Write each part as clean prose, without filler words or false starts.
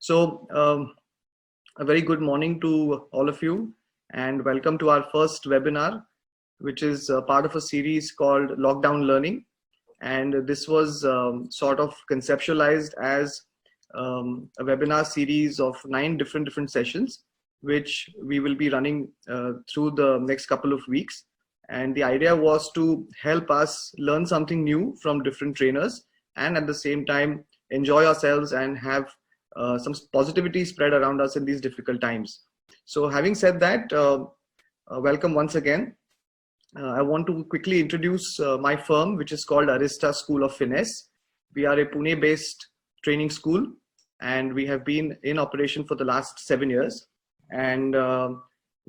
So, a very good morning to all of you, and welcome to our first webinar, which is part of a series called Lockdown Learning. And this was sort of conceptualized as a webinar series of 9 different sessions, which we will be running through the next couple of weeks. And the idea was to help us learn something new from different trainers, and at the same time enjoy ourselves and have some positivity spread around us in these difficult times. So having said that, welcome once again. I want to quickly introduce my firm, which is called Arista School of Finesse. We are a Pune-based training school, and we have been in operation for the last 7 years. And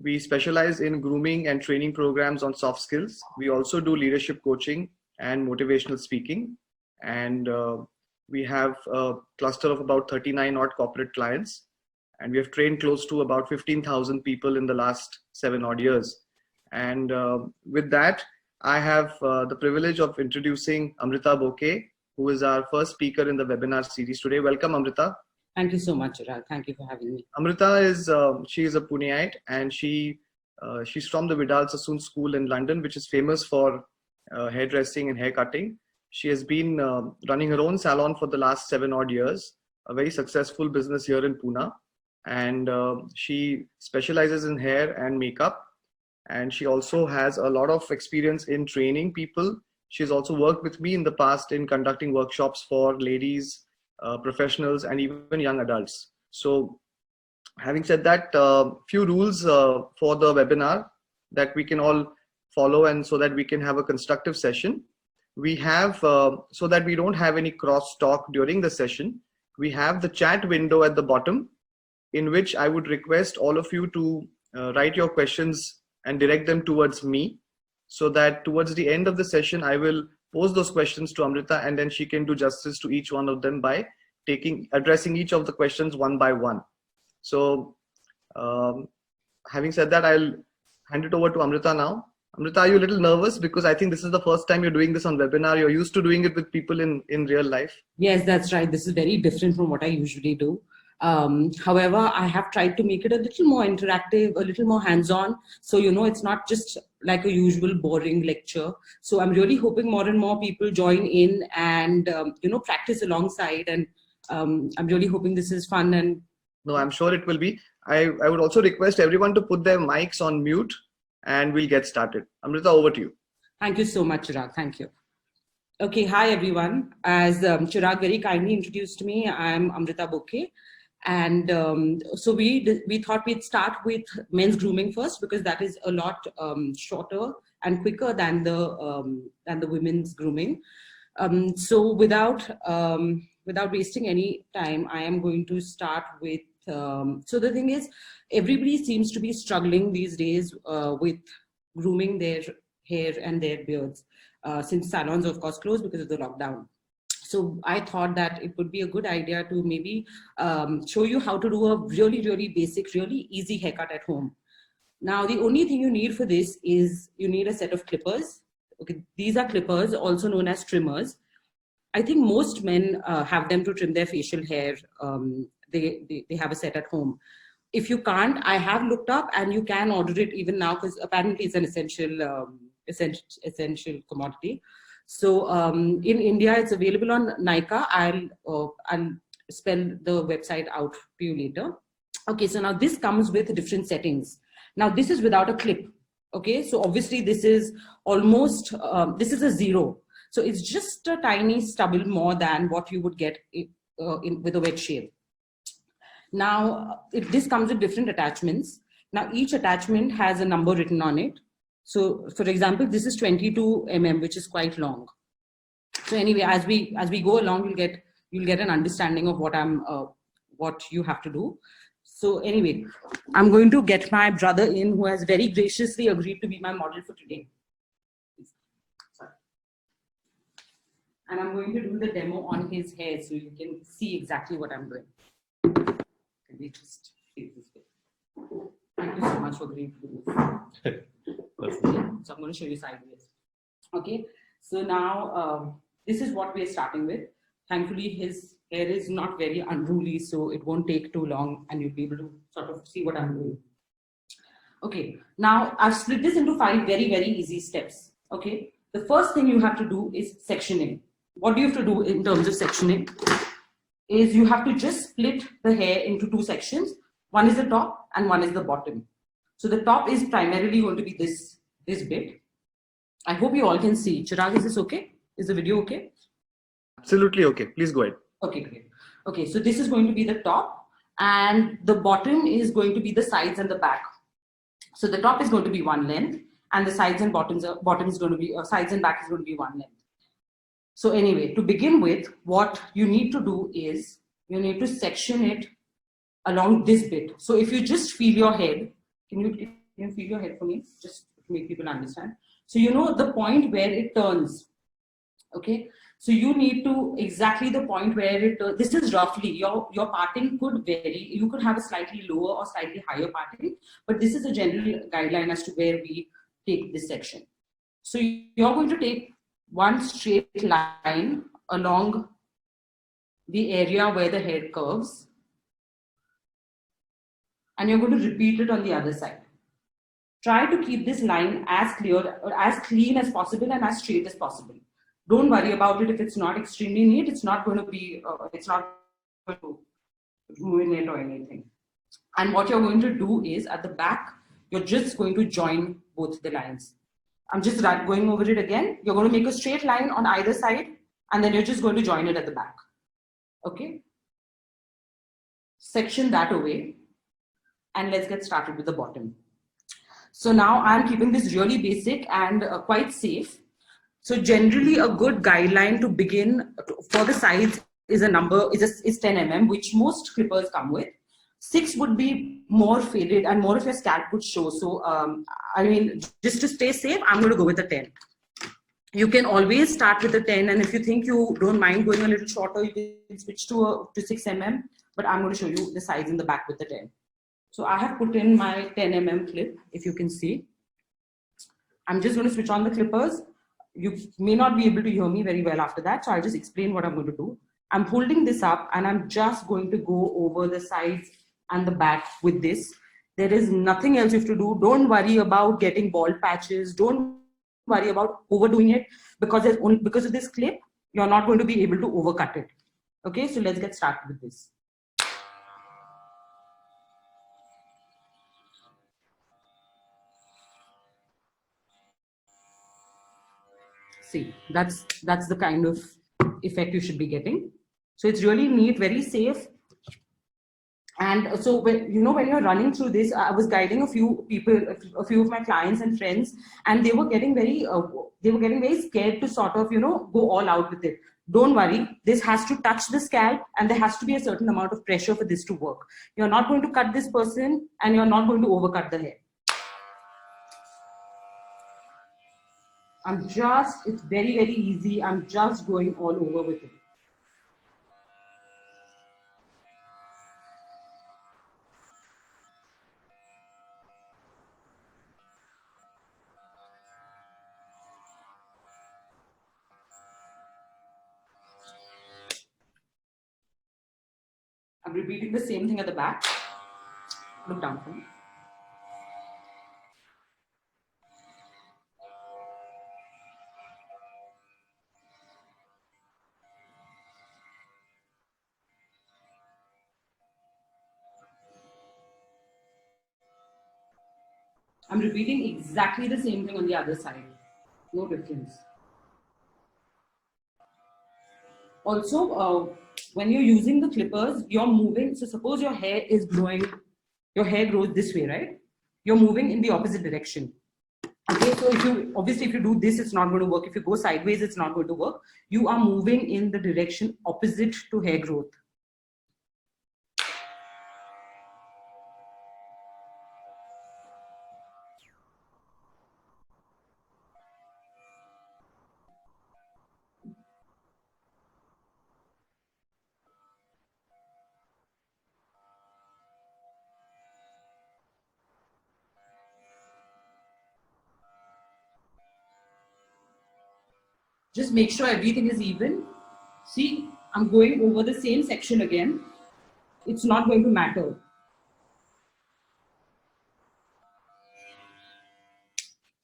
we specialize in grooming and training programs on soft skills. We also do leadership coaching and motivational speaking. And we have a cluster of about 39 odd corporate clients. And we have trained close to about 15,000 people in the last 7 odd years. And with that, I have the privilege of introducing Amrita Bokeh, who is our first speaker in the webinar series today. Welcome, Amrita. Thank you so much, Chirag. Thank you for having me. Amrita is she is a Puneite, and she's from the Vidal Sassoon School in London, which is famous for hairdressing and hair cutting. She has been running her own salon for the last 7 odd years, a very successful business here in Pune. And she specializes in hair and makeup. And she also has a lot of experience in training people. She's also worked with me in the past in conducting workshops for ladies, professionals, and even young adults. So having said that, few rules for the webinar that we can all follow, and so that we can have a constructive session. We have, so that we don't have any cross talk during the session, we have the chat window at the bottom, in which I would request all of you to write your questions and direct them towards me, so that towards the end of the session, I will pose those questions to Amrita, and then she can do justice to each one of them by addressing each of the questions one by one. So having said that, I'll hand it over to Amrita now. Amrita, are you a little nervous? Because I think this is the first time you're doing this on webinar. You're used to doing it with people in real life. Yes, that's right. This is very different from what I usually do. However, I have tried to make it a little more interactive, a little more hands-on. So, it's not just like a usual boring lecture. So I'm really hoping more and more people join in and, practice alongside. And I'm really hoping this is fun. And no, I'm sure it will be. I would also request everyone to put their mics on mute, and we'll get started. Amrita, over to you. Thank you so much, Chirag. Thank you. Okay, hi everyone. As Chirag very kindly introduced me, I'm Amrita Bokeh. And so we thought we'd start with men's grooming first, because that is a lot shorter and quicker than the women's grooming. So without wasting any time, I am going to start with. So the thing is, everybody seems to be struggling these days with grooming their hair and their beards, since salons, of course, closed because of the lockdown. So I thought that it would be a good idea to maybe show you how to do a really, really basic, really easy haircut at home. Now, the only thing you need for this is you need a set of clippers. Okay, these are clippers, also known as trimmers. I think most men have them to trim their facial hair. They have a set at home. If you can't, I have looked up, and you can order it even now, because apparently it's an essential commodity. So in India, it's available on Nykaa. I'll spell the website out to you later. Okay, so now this comes with different settings. Now this is without a clip. Okay, so obviously this is almost, this is a 0. So it's just a tiny stubble more than what you would get with a wet shave. Now, this comes with different attachments. Now each attachment has a number written on it. So, for example, this is 22 mm, which is quite long. So anyway, as we go along, you'll get an understanding of what you have to do. So anyway, I'm going to get my brother in, who has very graciously agreed to be my model for today. And I'm going to do the demo on his hair, so you can see exactly what I'm doing. Can we just face this way? Thank you so much for agreeing to do this. So I'm going to show you sideways. Okay, so now this is what we're starting with. Thankfully, his hair is not very unruly, so it won't take too long and you'll be able to sort of see what I'm doing. Okay, now I've split this into 5 very, very easy steps. Okay, the first thing you have to do is sectioning. What do you have to do in terms of sectioning? Is you have to just split the hair into 2 sections. One is the top and one is the bottom. So the top is primarily going to be this bit. I hope you all can see. Chirag, is this okay? Is the video okay? Absolutely okay. Please go ahead. Okay, great. Okay, so this is going to be the top and the bottom is going to be the sides and the back. So the top is going to be one length and the sides and bottom is going to be sides and back is going to be one length. So anyway, to begin with, what you need to do is you need to section it along this bit. So if you just feel your head, can you feel your head for me? Just to make people understand. So you know the point where it turns. Okay. So you need to exactly the point where it, this is roughly, your parting could vary. You could have a slightly lower or slightly higher parting, but this is a general guideline as to where we take this section. So you're going to take one straight line along the area where the head curves, and you're going to repeat it on the other side. Try to keep this line as clear or as clean as possible and as straight as possible. Don't worry about it if it's not extremely neat. It's not going to be, it's not going to ruin it or anything. And what you're going to do is at the back, you're just going to join both the lines. I'm just going over it again. You're going to make a straight line on either side, and then you're just going to join it at the back. Okay. Section that away, and let's get started with the bottom. So now I'm keeping this really basic and quite safe. So generally a good guideline to begin for the sides is a number, is 10 mm, which most clippers come with. 6 would be more faded and more of your scalp would show. So I mean, just to stay safe, I'm going to go with the 10. You can always start with the 10, and if you think you don't mind going a little shorter, you can switch to 6 mm, but I'm going to show you the sides in the back with the 10. So I have put in my 10 mm clip, if you can see. I'm just going to switch on the clippers. You may not be able to hear me very well after that, so I'll just explain what I'm going to do. I'm holding this up and I'm just going to go over the sides and the back with this. There is nothing else you have to do. Don't worry about getting bald patches. Don't worry about overdoing it, because of this clip, you're not going to be able to overcut it. Okay, so let's get started with this. See, that's the kind of effect you should be getting. So it's really neat, very safe. And so when you're running through this, I was guiding a few people, a few of my clients and friends, and they were getting very scared to sort of go all out with it. Don't worry, this has to touch the scalp and there has to be a certain amount of pressure for this to work. You're not going to cut this person and you're not going to overcut the hair. It's very, very easy. I'm just going all over with it. I'm repeating the same thing at the back. Look down for me. I'm repeating exactly the same thing on the other side. No difference. Also, when you're using the clippers, you're moving. So suppose your hair is growing, your hair grows this way, right? You're moving in the opposite direction. Okay, so if you do this, it's not going to work. If you go sideways, it's not going to work. You are moving in the direction opposite to hair growth. Just make sure everything is even. See, I'm going over the same section again. It's not going to matter.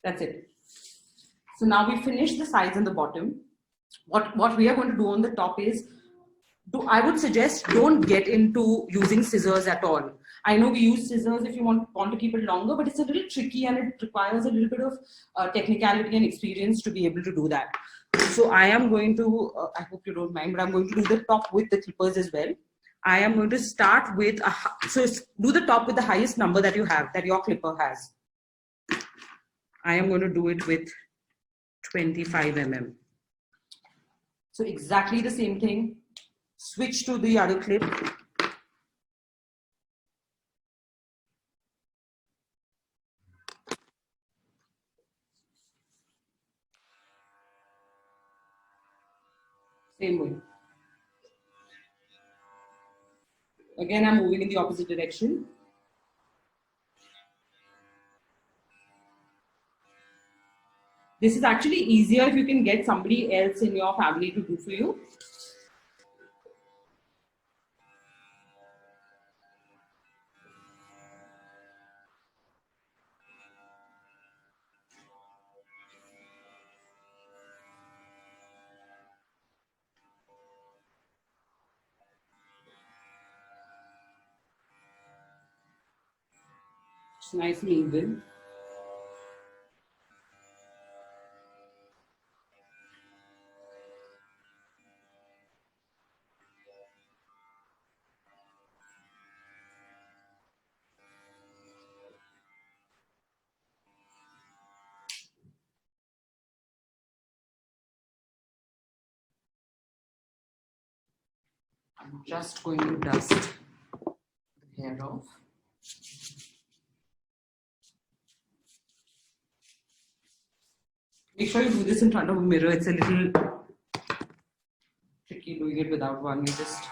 That's it. So now we finished the sides and the bottom. What we are going to do on the top is, I would suggest don't get into using scissors at all. I know we use scissors if you want to keep it longer, but it's a little tricky and it requires a little bit of technicality and experience to be able to do that. So I am going to, I hope you don't mind, but I'm going to do the top with the clippers as well. I am going to start with, so do the top with the highest number that you have, that your clipper has. I am going to do it with 25 mm. So exactly the same thing. Switch to the other clip. Same way. Again, I'm moving in the opposite direction. This is actually easier if you can get somebody else in your family to do for you. It's nice and even. I'm just going to dust the hair off. Make sure you do this in front of a mirror. It's a little tricky doing it without one. You just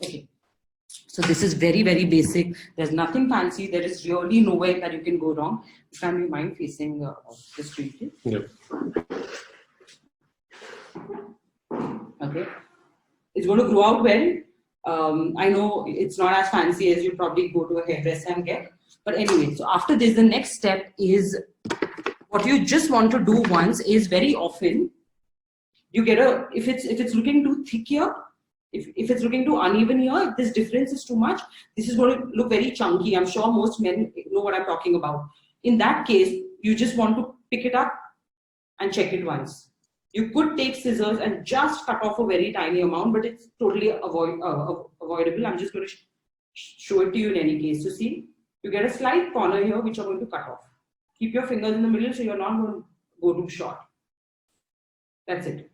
okay. So this is very, very basic. There's nothing fancy. There is really nowhere that you can go wrong. Can you mind facing the street? Yep. Okay. It's going to grow out well. I know it's not as fancy as you probably go to a hairdresser and get. But anyway, so after this, the next step is what you just want to do once is very often you get if it's looking too thick here, if it's looking too uneven here, if this difference is too much, this is going to look very chunky. I'm sure most men know what I'm talking about. In that case, you just want to pick it up and check it once. You could take scissors and just cut off a very tiny amount, but it's totally avoidable. I'm just going to show it to you in any case. So see, you get a slight corner here, which you're going to cut off. Keep your fingers in the middle so you're not going to go too short. That's it.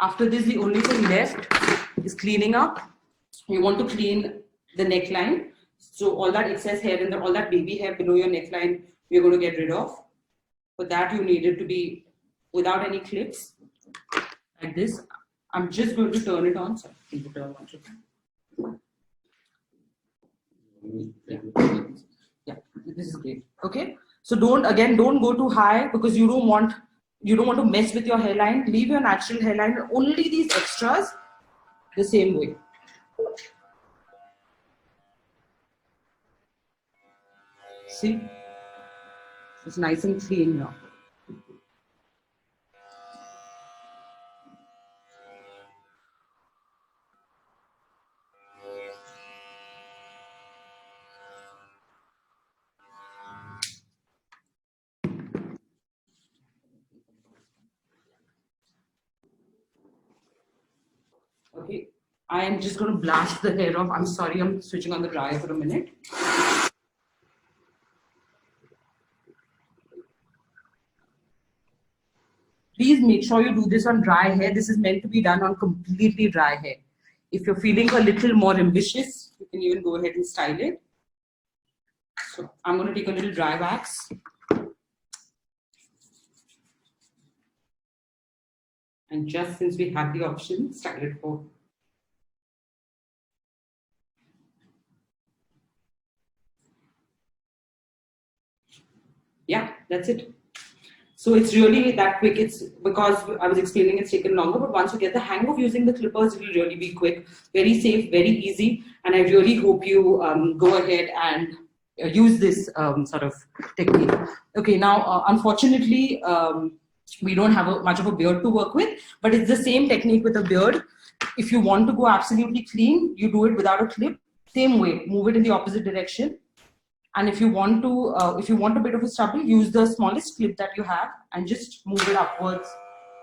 After this, the only thing left is cleaning up. You want to clean the neckline. So all that excess hair and all that baby hair below your neckline, you're going to get rid of. For that, you need it to be without any clips, like this. I'm just going to turn it on. Sorry, yeah, this is great. Okay, so don't go too high because you don't want to mess with your hairline. Leave your natural hairline. Only these extras, the same way. See, it's nice and clean now. Okay, I am just going to blast the hair off. I'm sorry, I'm switching on the dryer for a minute. Please make sure you do this on dry hair. This is meant to be done on completely dry hair. If you're feeling a little more ambitious, you can even go ahead and style it. So I'm going to take a little dry wax And just since we have the option, start it for. Yeah, that's it. So it's really that quick. It's because I was explaining it's taken longer, but once you get the hang of using the clippers, it will really be quick, very safe, very easy. And I really hope you go ahead and use this sort of technique. Okay, now unfortunately, we don't have much of a beard to work with, but it's the same technique with a beard. If you want to go absolutely clean, you do it without a clip. Same way, move it in the opposite direction. And if you want a bit of a stubble, use the smallest clip that you have and just move it upwards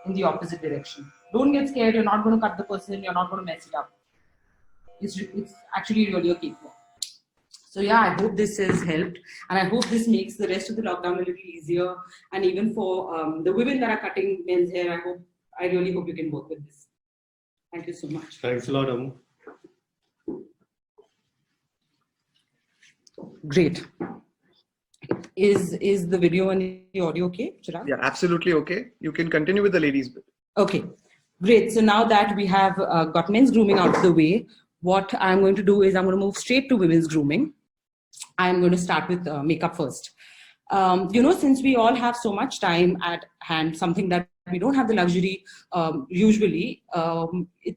in the opposite direction. Don't get scared. You're not going to cut the person. You're not going to mess it up. It's actually really a cakewalk. So yeah, I hope this has helped, and I hope this makes the rest of the lockdown a little easier. And even for the women that are cutting men's hair, I really hope you can work with this. Thank you so much. Thanks a lot, Amu. Great. Is the video and the audio okay, Chirag? Yeah, absolutely okay. You can continue with the ladies bit. Okay, great. So now that we have got men's grooming out of the way, what I'm going to do is I'm going to move straight to women's grooming. I'm going to start with makeup first. Since we all have so much time at hand, something that we don't have the luxury usually,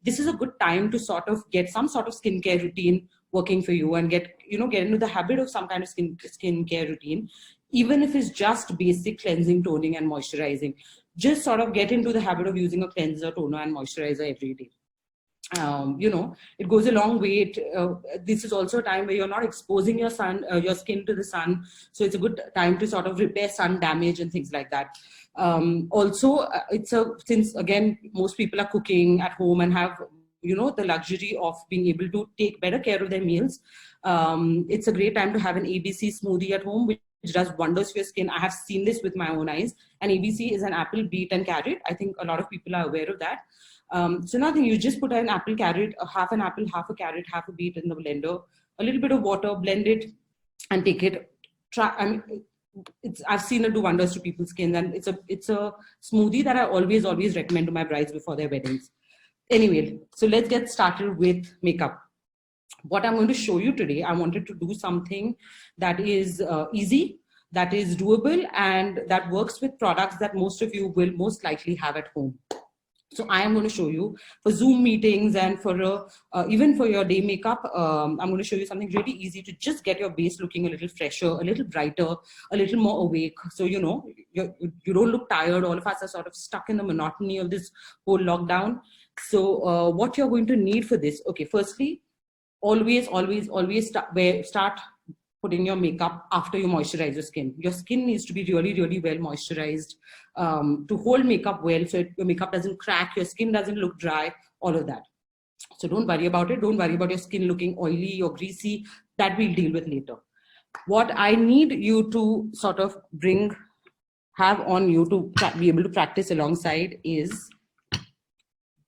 this is a good time to sort of get some sort of skincare routine working for you and get into the habit of some kind of skincare routine, even if it's just basic cleansing, toning, and moisturizing. Just sort of get into the habit of using a cleanser, toner, and moisturizer every day. It goes a long way. This is also a time where you're not exposing your skin to the sun, so it's a good time to sort of repair sun damage and things like that. Since again most people are cooking at home and have the luxury of being able to take better care of their meals, it's a great time to have an ABC smoothie at home, which does wonders for your skin. I have seen this with my own eyes. And ABC is an apple, beet, and carrot. I think a lot of people are aware of that. So nothing, you just put an apple, carrot, half an apple, half a carrot, half a beet in the blender, a little bit of water, blend it, and take it. I've seen it do wonders to people's skin, and it's a smoothie that I always recommend to my brides before their weddings. Anyway, so let's get started with makeup. What I'm going to show you today, I wanted to do something that is easy, that is doable, and that works with products that most of you will most likely have at home. So I am going to show you for Zoom meetings and for even for your day makeup. I'm going to show you something really easy to just get your base looking a little fresher, a little brighter, a little more awake. So you don't look tired. All of us are sort of stuck in the monotony of this whole lockdown. So what you're going to need for this? Okay, firstly, always start putting your makeup after you moisturize your skin. Your skin needs to be really well moisturized to hold makeup well, so your makeup doesn't crack, your skin doesn't look dry, all of that. So don't worry about it. Don't worry about your skin looking oily or greasy. That we'll deal with later. What I need you to sort of have on you to be able to practice alongside is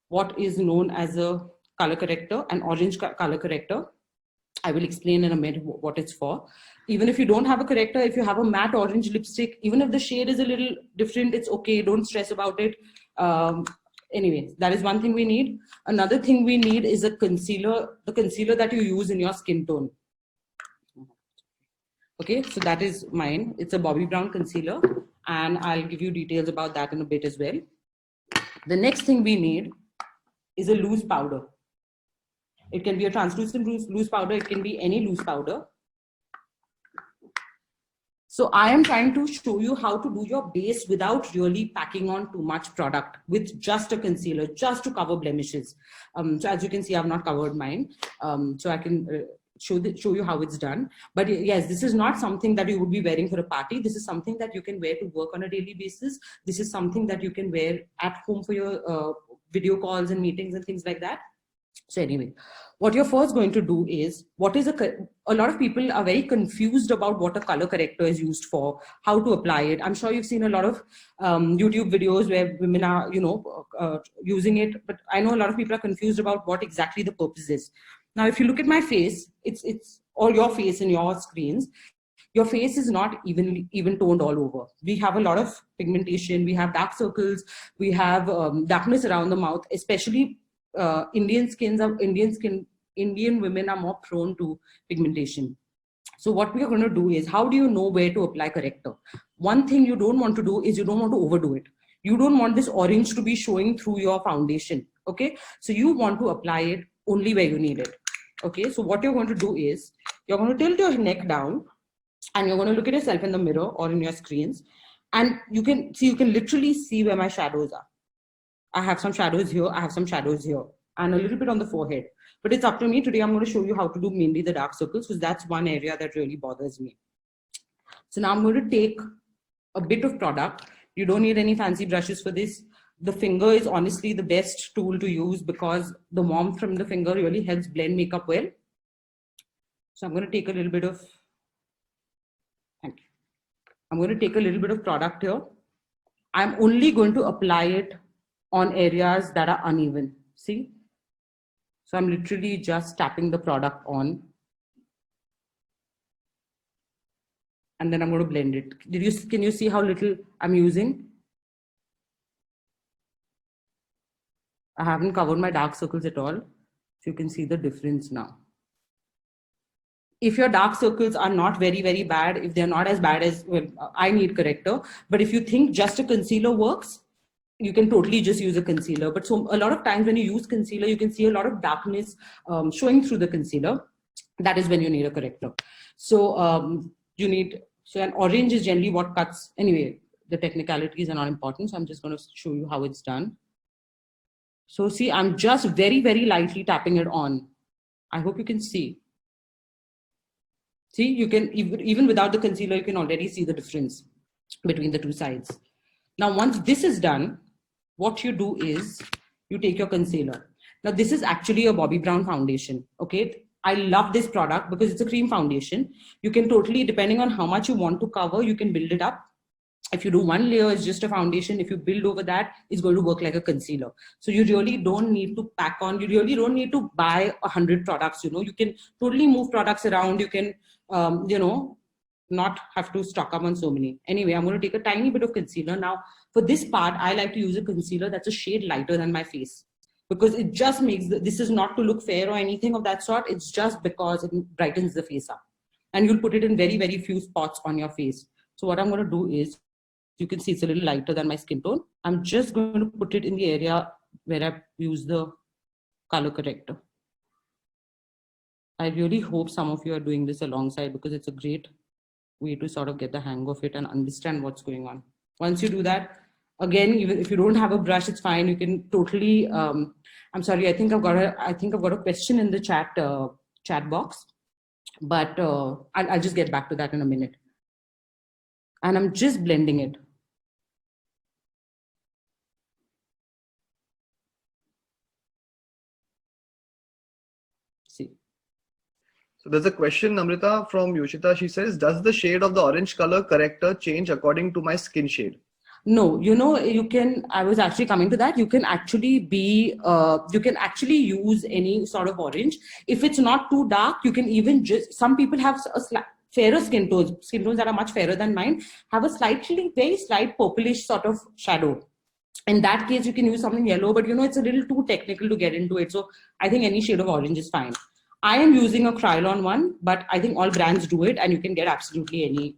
what is known as a color corrector, an orange color corrector. I will explain in a minute what it's for. Even if you don't have a corrector, if you have a matte orange lipstick, even if the shade is a little different, it's okay. Don't stress about it. Anyway, that is one thing we need. Another thing we need is a concealer, the concealer that you use in your skin tone. Okay, so that is mine. It's a Bobbi Brown concealer, and I'll give you details about that in a bit as well. The next thing we need is a loose powder. It can be a translucent loose powder. It can be any loose powder. So I am trying to show you how to do your base without really packing on too much product with just a concealer, just to cover blemishes. So as you can see, I've not covered mine. So I can show you how it's done. But yes, this is not something that you would be wearing for a party. This is something that you can wear to work on a daily basis. This is something that you can wear at home for your video calls and meetings and things like that. So anyway, what you're first going to do is, a lot of people are very confused about what a color corrector is used for, how to apply it. I'm sure you've seen a lot of YouTube videos where women are, using it, but I know a lot of people are confused about what exactly the purpose is. Now, if you look at my face, it's or your face in your screens, your face is not even toned all over. We have a lot of pigmentation. We have dark circles. We have darkness around the mouth. Especially Indian women are more prone to pigmentation. So what we are going to do is, how do you know where to apply corrector? One thing you don't want to do is you don't want to overdo it. You don't want this orange to be showing through your foundation. Okay, so you want to apply it only where you need it. Okay, so what you're going to do is you're going to tilt your neck down and you're going to look at yourself in the mirror or in your screens, and you can literally see where my shadows are. I have some shadows here, I have some shadows here, and a little bit on the forehead. But it's up to me. Today I'm going to show you how to do mainly the dark circles, because that's one area that really bothers me. So now I'm going to take a bit of product. You don't need any fancy brushes for this. The finger is honestly the best tool to use because the warmth from the finger really helps blend makeup well. So I'm going to take a little bit of, thank you. I'm going to take a little bit of product here. I'm only going to apply it on areas that are uneven. See? So I'm literally just tapping the product on. And then I'm going to blend it. Can you see how little I'm using? I haven't covered my dark circles at all. So you can see the difference now. If your dark circles are not very, very bad, if they're not as bad as, well, I need corrector. But if you think just a concealer works, you can totally just use a concealer. But so a lot of times when you use concealer, you can see a lot of darkness showing through the concealer. That is when you need a corrector. So an orange is generally what cuts. Anyway, the technicalities are not important. So I'm just going to show you how it's done. So see, I'm just very, very lightly tapping it on. I hope you can see. See, you can, even without the concealer, you can already see the difference between the two sides. Now, once this is done, what you do is you take your concealer. Now, this is actually a Bobbi Brown foundation. Okay. I love this product because it's a cream foundation. You can totally, depending on how much you want to cover, you can build it up. If you do one layer, it's just a foundation. If you build over that, it's going to work like a concealer. So you really don't need to pack on. You really don't need to buy 100 products. You know, you can totally move products around. You can, not have to stock up on so many. Anyway, I'm going to take a tiny bit of concealer. Now, for this part, I like to use a concealer that's a shade lighter than my face, because it just makes, this is not to look fair or anything of that sort. It's just because it brightens the face up. And you'll put it in very, very few spots on your face. So what I'm going to do is, you can see it's a little lighter than my skin tone. I'm just going to put it in the area where I use the color corrector. I really hope some of you are doing this alongside, because it's a great way to sort of get the hang of it and understand what's going on. Once you do that, again, even if you don't have a brush, it's fine. You can totally, I'm sorry, I think I've got a question in the chat box, but I'll just get back to that in a minute. And I'm just blending it. See. So there's a question, Namrita, from Yoshita. She says, does the shade of the orange color corrector change according to my skin shade? No, you know, you can, I was actually coming to that. You can actually use any sort of orange. If it's not too dark, you can even just, some people have a fairer skin tones that are much fairer than mine, have a very slight purplish sort of shadow. In that case, you can use something yellow, but you know, it's a little too technical to get into it. So I think any shade of orange is fine. I am using a Kryolan one, but I think all brands do it, and you can get absolutely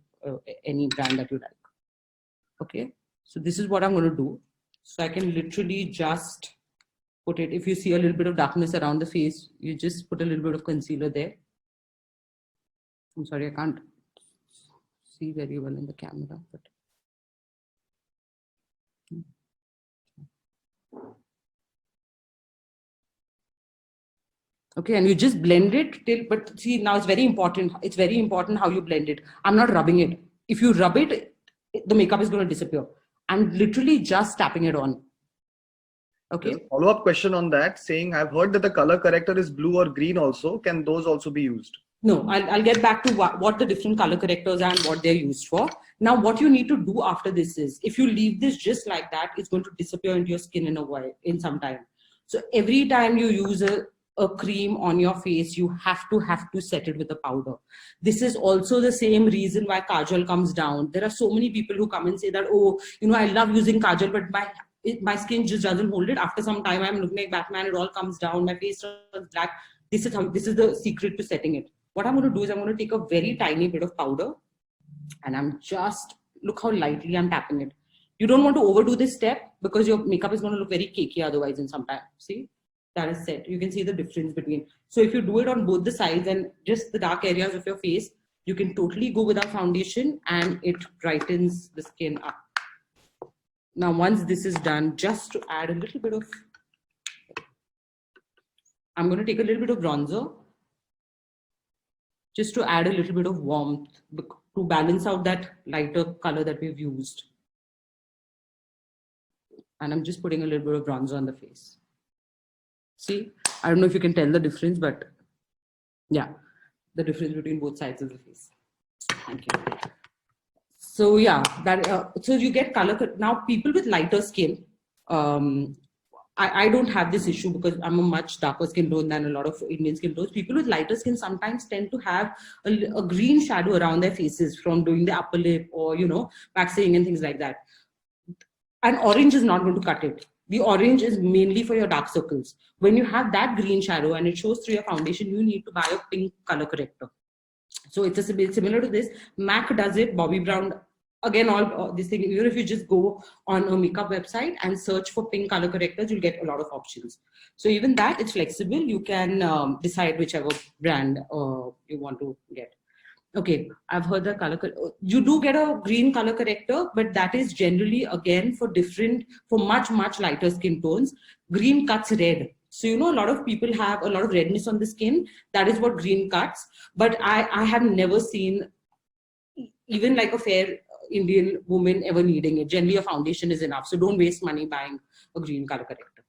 any brand that you like. Okay. So this is what I'm going to do. So I can literally just put it, if you see a little bit of darkness around the face, you just put a little bit of concealer there. I'm sorry, I can't see very well in the camera, but. Okay, and you just blend it till, but see, now it's very important. It's very important how you blend it. I'm not rubbing it. If you rub it, the makeup is going to disappear. I'm literally just tapping it on. Okay. There's a follow-up question on that, saying, I've heard that the color corrector is blue or green also. Can those also be used? No, I'll get back to what the different color correctors are and what they're used for. Now, what you need to do after this is, if you leave this just like that, it's going to disappear into your skin in some time. So every time you use a a cream on your face, you have to set it with a powder. This is also the same reason why kajal comes down. There are so many people who come and say that, oh, I love using kajal, but my skin just doesn't hold it. After some time, I'm looking like Batman, it all comes down, my face turns black. This is the secret to setting it. What I'm going to do is I'm going to take a very tiny bit of powder, and I'm just, look how lightly I'm tapping it. You don't want to overdo this step because your makeup is going to look very cakey otherwise in some time. See, that is set. You can see the difference between. So if you do it on both the sides and just the dark areas of your face, you can totally go without foundation and it brightens the skin up. Now, once this is done, just to add a little bit of, I'm going to take a little bit of bronzer just to add a little bit of warmth to balance out that lighter color that we've used. And I'm just putting a little bit of bronzer on the face. See, I don't know if you can tell the difference, but yeah, the difference between both sides of the face. Thank you. So yeah, so you get color. Now people with lighter skin, I don't have this issue because I'm a much darker skin tone than a lot of Indian skin tones. People with lighter skin sometimes tend to have a green shadow around their faces from doing the upper lip or, waxing and things like that. And orange is not going to cut it. The orange is mainly for your dark circles. When you have that green shadow and it shows through your foundation, you need to buy a pink color corrector. So it's a bit similar to this. MAC does it, Bobbi Brown. Again, all this thing, even if you just go on a makeup website and search for pink color correctors, you'll get a lot of options. So even that, it's flexible. You can decide whichever brand you want to get. Okay, I've heard the color. You do get a green color corrector, but that is generally, again, for much, much lighter skin tones. Green cuts red. So, a lot of people have a lot of redness on the skin. That is what green cuts. But I have never seen even like a fair Indian woman ever needing it. Generally, a foundation is enough. So don't waste money buying a green color corrector.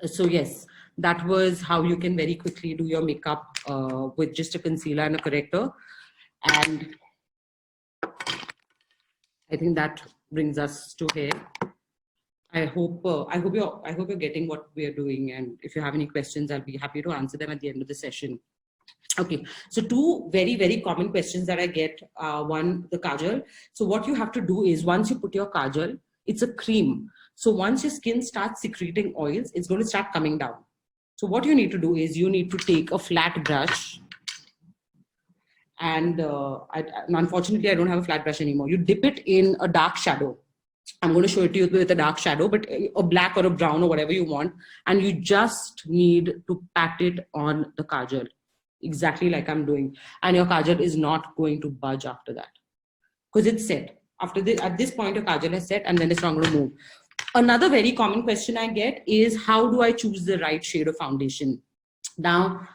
So yes, that was how you can very quickly do your makeup with just a concealer and a corrector. And I think that brings us to here. I hope you're getting what we are doing. And if you have any questions, I'll be happy to answer them at the end of the session. Okay, so two very, very common questions that I get. One, the kajal. So what you have to do is once you put your kajal, it's a cream. So once your skin starts secreting oils, it's going to start coming down. So what you need to do is you need to take a flat brush. And unfortunately, I don't have a flat brush anymore. You dip it in a dark shadow. I'm going to show it to you with a dark shadow, but a black or a brown or whatever you want. And you just need to pat it on the kajal, exactly like I'm doing. And your kajal is not going to budge after that because it's set. At this point, your kajal is set and then it's not going to move. Another very common question I get is, how do I choose the right shade of foundation? Now,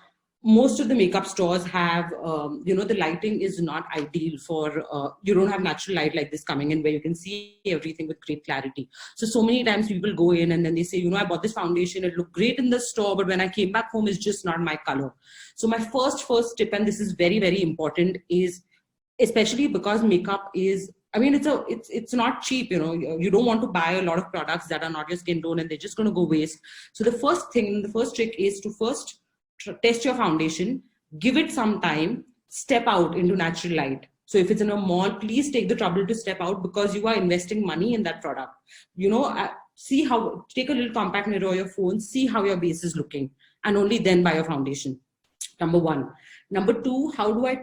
most of the makeup stores have, the lighting is not ideal for, you don't have natural light like this coming in where you can see everything with great clarity. So many times people go in and then they say, I bought this foundation, it looked great in the store, but when I came back home, it's just not my color. So my first tip, and this is very, very important, is especially because makeup is, it's not cheap, you don't want to buy a lot of products that are not your skin tone and they're just going to go waste. So the first trick is to first test your foundation, give it some time, step out into natural light. So if it's in a mall, please take the trouble to step out because you are investing money in that product. Take a little compact mirror or your phone, see how your base is looking, and only then buy your foundation. Number one. Number two, how do I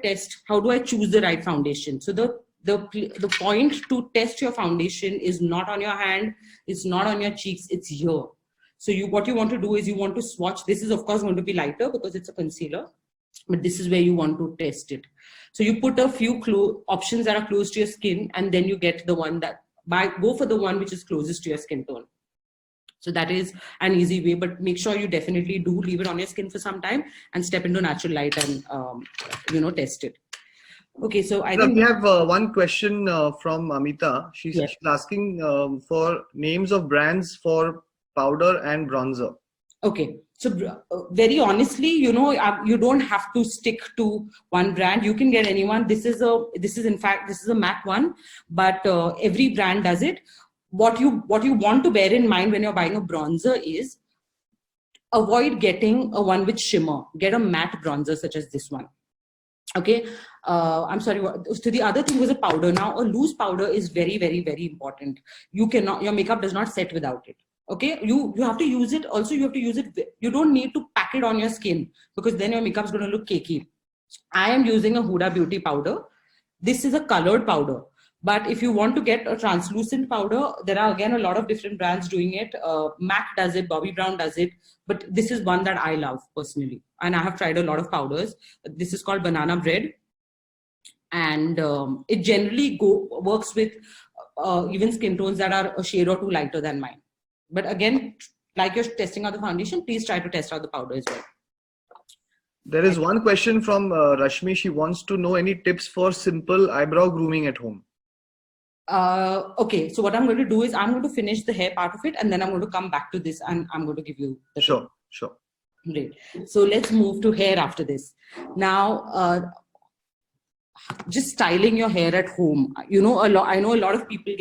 choose the right foundation? So the point to test your foundation is not on your hand, it's not on your cheeks, it's here. So what you want to do is you want to swatch. This is of course going to be lighter because it's a concealer, but this is where you want to test it. So you put a few options that are close to your skin, and then you get the one go for the one which is closest to your skin tone. So that is an easy way, but make sure you definitely do leave it on your skin for some time and step into natural light and, test it. Okay, so I think we have one question from Amita. She's asking for names of brands for powder and bronzer. Okay, so very honestly, you don't have to stick to one brand. You can get anyone. This is a MAC one, but every brand does it. What you want to bear in mind when you're buying a bronzer is avoid getting a one with shimmer. Get a matte bronzer such as this one. Okay, I'm sorry. So the other thing was a powder. Now a loose powder is very, very, very important. You cannot, your makeup does not set without it. Okay, you have to use it. Also, you have to use it. You don't need to pack it on your skin because then your makeup is going to look cakey. I am using a Huda Beauty powder. This is a colored powder. But if you want to get a translucent powder, there are again a lot of different brands doing it. MAC does it, Bobbi Brown does it, but this is one that I love personally. And I have tried a lot of powders. This is called Banana Bread. And it generally works with even skin tones that are a shade or two lighter than mine. But again, like you're testing out the foundation, please try to test out the powder as well. There is one question from Rashmi. She wants to know any tips for simple eyebrow grooming at home. Okay, so what I'm going to do is I'm going to finish the hair part of it, and then I'm going to come back to this and I'm going to give you the Sure. Great. So let's move to hair after this. Now, just styling your hair at home. You know, I know a lot of people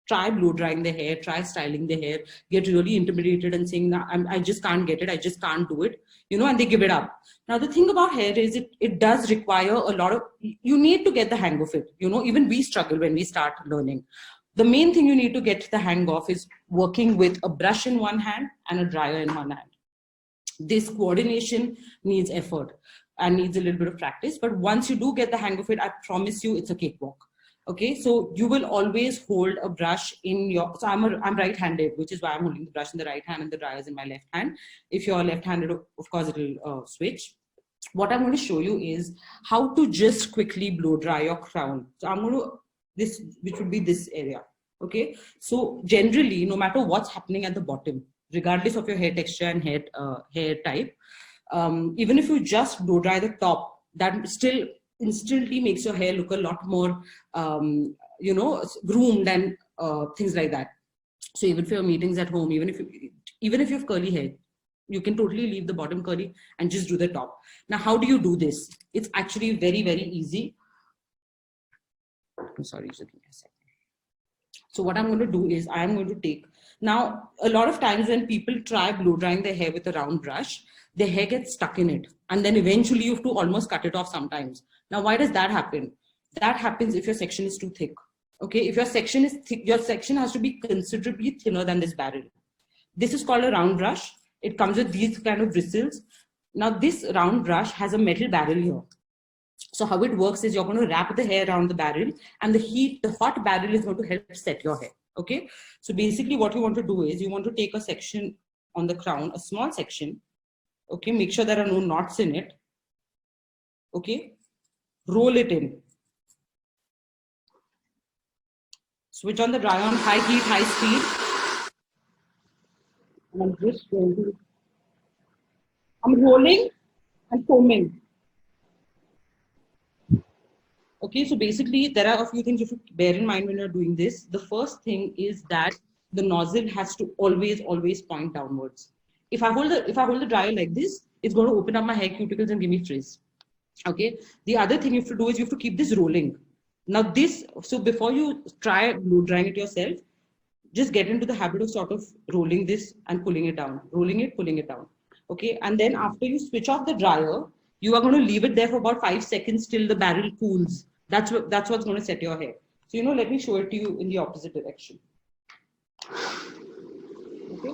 try blow drying their hair, try styling their hair, get really intimidated and saying, nah, I just can't get it. I just can't do it, you know, and they give it up. Now, the thing about hair is it does require a lot of, you need to get the hang of it. You know, even we struggle when we start learning. The main thing you need to get the hang of is working with a brush in one hand and a dryer in one hand. This coordination needs effort and needs a little bit of practice. But once you do get the hang of it, I promise you it's a cakewalk. Okay, so you will always hold a brush in your, so I'm right-handed, which is why I'm holding the brush in the right hand and the dryer is in my left hand. If you're left-handed, of course, it'll switch. What I'm going to show you is how to just quickly blow dry your crown. So I'm going to, which would be this area. Okay, so generally, no matter what's happening at the bottom, regardless of your hair texture and hair type, even if you just blow dry the top, that still instantly makes your hair look a lot more, you know, groomed and things like that. So even for your meetings at home, even if you have curly hair, you can totally leave the bottom curly and just do the top. Now, how do you do this? It's actually very, very easy. I'm sorry, just give me a second. So what I'm going to do is I'm going to take, now a lot of times when people try blow drying their hair with a round brush, their hair gets stuck in it. And then eventually you have to almost cut it off sometimes. Now, why does that happen? That happens if your section is too thick. Okay, if your section is thick, your section has to be considerably thinner than this barrel. This is called a round brush. It comes with these kind of bristles. Now, this round brush has a metal barrel here. So how it works is you're going to wrap the hair around the barrel and the hot barrel is going to help set your hair. Okay, so basically what you want to do is you want to take a section on the crown, a small section. Okay, make sure there are no knots in it. Okay, roll it in. Switch on the dryer on high heat, high speed. And I'm just going to, I'm rolling and combing. Okay, so basically there are a few things you should bear in mind when you're doing this. The first thing is that the nozzle has to always point downwards. If I hold the dryer like this, it's going to open up my hair cuticles and give me frizz. Okay. The other thing you have to do is you have to keep this rolling. Now so before you try blow drying it yourself, just get into the habit of sort of rolling this and pulling it down, rolling it, pulling it down. Okay. And then after you switch off the dryer, you are going to leave it there for about 5 seconds till the barrel cools. That's what's going to set your hair. So, you know, let me show it to you in the opposite direction. Okay.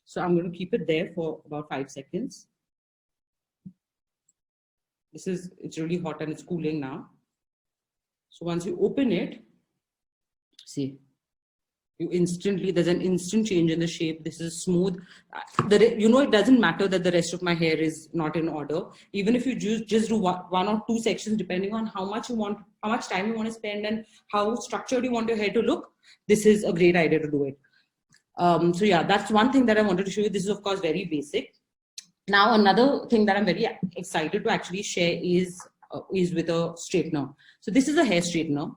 So I'm going to keep it there for about 5 seconds. It's really hot and it's cooling now. So once you open it, see, there's an instant change in the shape. This is smooth. You know, it doesn't matter that the rest of my hair is not in order. Even if you just do one or two sections, depending on how much time you want to spend and how structured you want your hair to look, this is a great idea to do it. So yeah, that's one thing that I wanted to show you. This is of course very basic. Now, another thing that I'm very excited to actually share is with a straightener. So this is a hair straightener,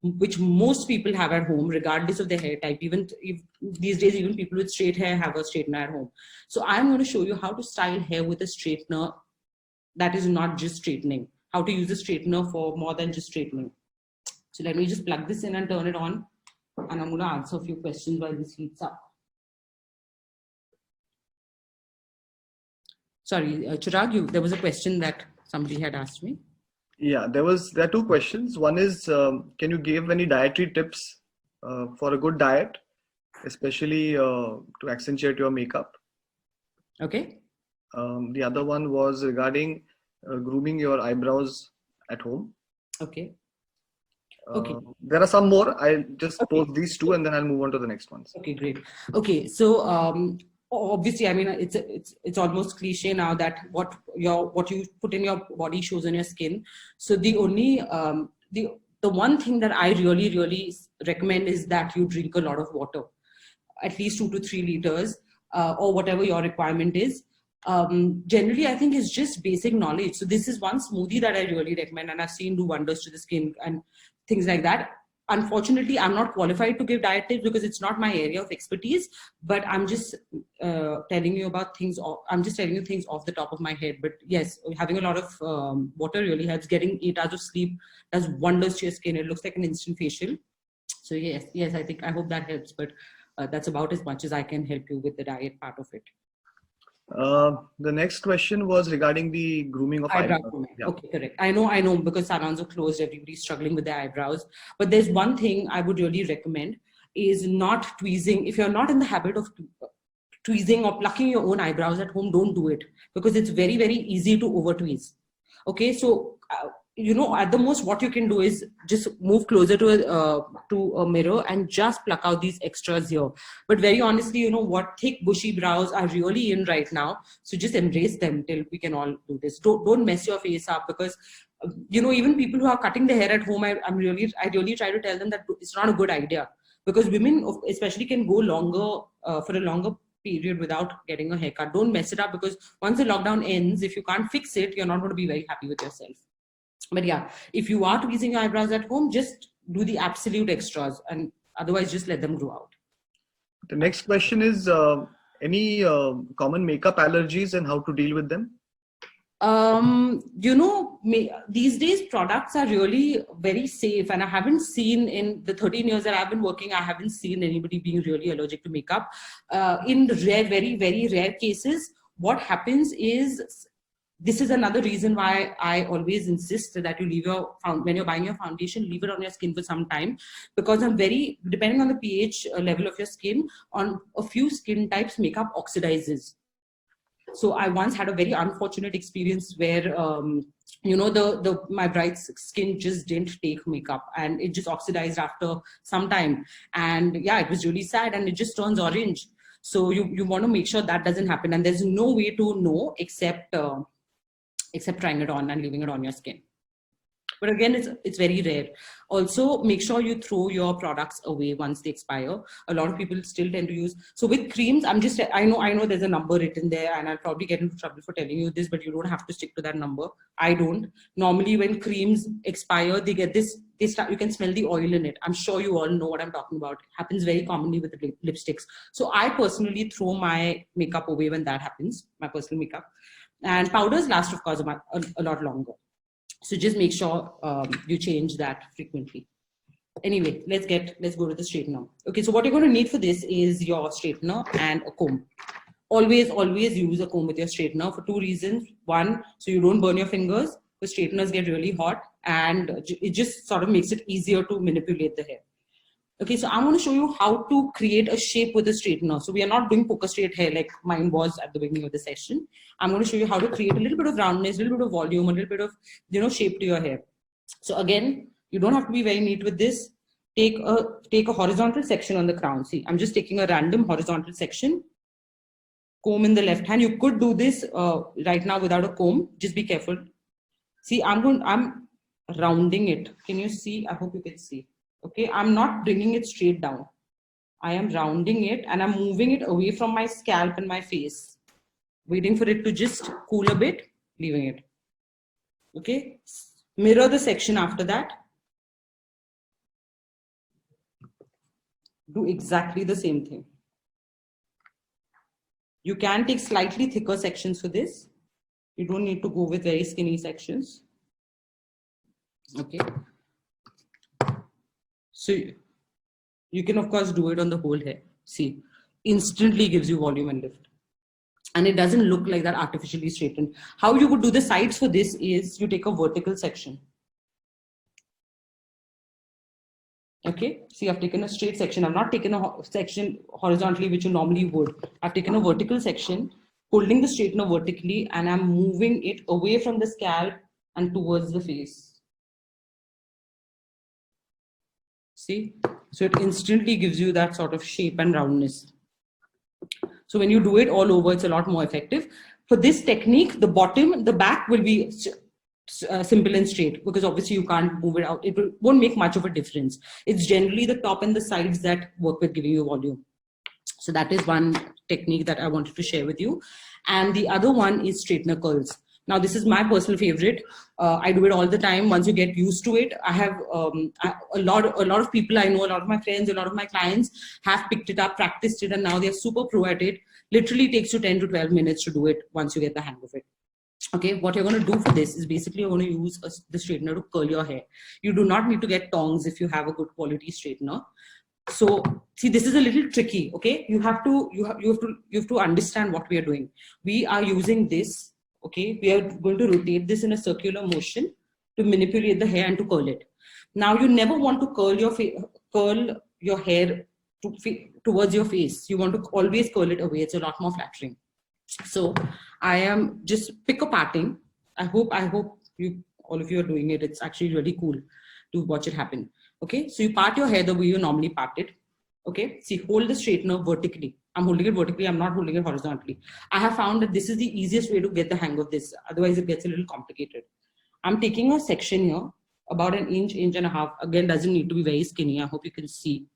which most people have at home, regardless of their hair type. Even these days, even people with straight hair have a straightener at home. So I'm going to show you how to style hair with a straightener that is not just straightening. how to use the straightener for more than just straightening. So let me just plug this in and turn it on, and I'm going to answer a few questions while this heats up. Sorry, Chirag, there was a question that somebody had asked me. Yeah, there are two questions. One is, can you give any dietary tips for a good diet, especially to accentuate your makeup? Okay. The other one was regarding grooming your eyebrows at home. Okay. Okay. There are some more. I'll just post these two and then I'll move on to the next ones. Okay, great. Okay, so obviously, I mean, it's almost cliche now that what you put in your body shows in your skin. So the only the one thing that I really recommend is that you drink a lot of water, at least 2 to 3 liters, or whatever your requirement is. Generally, I think it's just basic knowledge. So this is one smoothie that I really recommend, and I've seen do wonders to the skin and things like that. Unfortunately, I'm not qualified to give diet tips because it's not my area of expertise, but I'm just telling you about things. I'm just telling you things off the top of my head. But yes, having a lot of water really helps. Getting 8 hours of sleep does wonders to your skin. It looks like an instant facial. So yes, I hope that helps. But that's about as much as I can help you with the diet part of it. The next question was regarding the grooming of eyebrows. Yeah. Okay, correct. I know because salons are closed, everybody's struggling with their eyebrows. But there's one thing I would really recommend is not tweezing. If you're not in the habit of tweezing or plucking your own eyebrows at home, don't do it because it's very, very easy to over tweeze. Okay, so at the most what you can do is just move closer to a mirror and just pluck out these extras here. But very honestly, what thick bushy brows are really in right now, so just embrace them till we can all do this. Don't mess your face up, because even people who are cutting their hair at home, I really try to tell them that it's not a good idea, because women especially can go longer for a longer period without getting a haircut. Don't mess it up, because once the lockdown ends, if you can't fix it, you're not going to be very happy with yourself. But yeah, if you are tweezing your eyebrows at home, just do the absolute extras, and otherwise just let them grow out. The next question is any common makeup allergies and how to deal with them? These days products are really very safe, and I haven't seen, in the 13 years that I've been working, I haven't seen anybody being really allergic to makeup. In rare, very, very rare cases, what happens is, this is another reason why I always insist that you leave when you're buying your foundation, leave it on your skin for some time, because depending on the pH level of your skin, on a few skin types, makeup oxidizes. So I once had a very unfortunate experience where, my bride's skin just didn't take makeup and it just oxidized after some time. And yeah, it was really sad, and it just turns orange. So you want to make sure that doesn't happen. And there's no way to know except trying it on and leaving it on your skin. But again, it's very rare. Also, make sure you throw your products away once they expire. A lot of people still tend to use. So with creams, I know there's a number written there, and I'll probably get into trouble for telling you this, but you don't have to stick to that number. I don't. Normally, when creams expire, they get this. You can smell the oil in it. I'm sure you all know what I'm talking about. It happens very commonly with the lipsticks. So I personally throw my makeup away when that happens, my personal makeup. And powders last, of course, a lot longer. So just make sure you change that frequently. Anyway, let's go to the straightener. Okay, so what you're going to need for this is your straightener and a comb. Always use a comb with your straightener for 2 reasons. One, so you don't burn your fingers. The straighteners get really hot, and it just sort of makes it easier to manipulate the hair. Okay, so I'm going to show you how to create a shape with a straightener. So we are not doing poker straight hair like mine was at the beginning of the session. I'm going to show you how to create a little bit of roundness, a little bit of volume, a little bit of shape to your hair. So again, you don't have to be very neat with this. Take a horizontal section on the crown. See, I'm just taking a random horizontal section. Comb in the left hand. You could do this right now without a comb. Just be careful. See, I'm rounding it. Can you see? I hope you can see. Okay, I'm not bringing it straight down. I am rounding it, and I'm moving it away from my scalp and my face, waiting for it to just cool a bit, leaving it. Okay, mirror the section after that. Do exactly the same thing. You can take slightly thicker sections for this. You don't need to go with very skinny sections. Okay. So you can of course do it on the whole hair. See, instantly gives you volume and lift. And it doesn't look like that artificially straightened. How you would do the sides for this is you take a vertical section. Okay, see, I've taken a straight section. I've not taken a section horizontally, which you normally would. I've taken a vertical section, holding the straightener vertically, and I'm moving it away from the scalp and towards the face. See, so it instantly gives you that sort of shape and roundness. So when you do it all over, it's a lot more effective. For this technique, the bottom, the back will be simple and straight, because obviously you can't move it out. It won't make much of a difference. It's generally the top and the sides that work with giving you volume. So that is one technique that I wanted to share with you. And the other one is straightener curls. Now, this is my personal favorite. I do it all the time. Once you get used to it, I have a lot of people I know, a lot of my friends, a lot of my clients have picked it up, practiced it, and now they're super pro at it. Literally takes you 10 to 12 minutes to do it once you get the hang of it. Okay, what you're going to do for this is basically you're going to use the straightener to curl your hair. You do not need to get tongs if you have a good quality straightener. So see, this is a little tricky. Okay, you have to understand what we are doing. We are using this. Okay, we are going to rotate this in a circular motion to manipulate the hair and to curl it. Now, you never want to curl your hair towards your face. You want to always curl it away. It's a lot more flattering. So I am just pick a parting. I hope all of you are doing it. It's actually really cool to watch it happen. Okay, so you part your hair the way you normally part it. Okay, see, hold the straightener vertically. I'm holding it vertically. I'm not holding it horizontally. I have found that this is the easiest way to get the hang of this. Otherwise, it gets a little complicated. I'm taking a section here, about an inch and a half. Again, doesn't need to be very skinny. I hope you can see.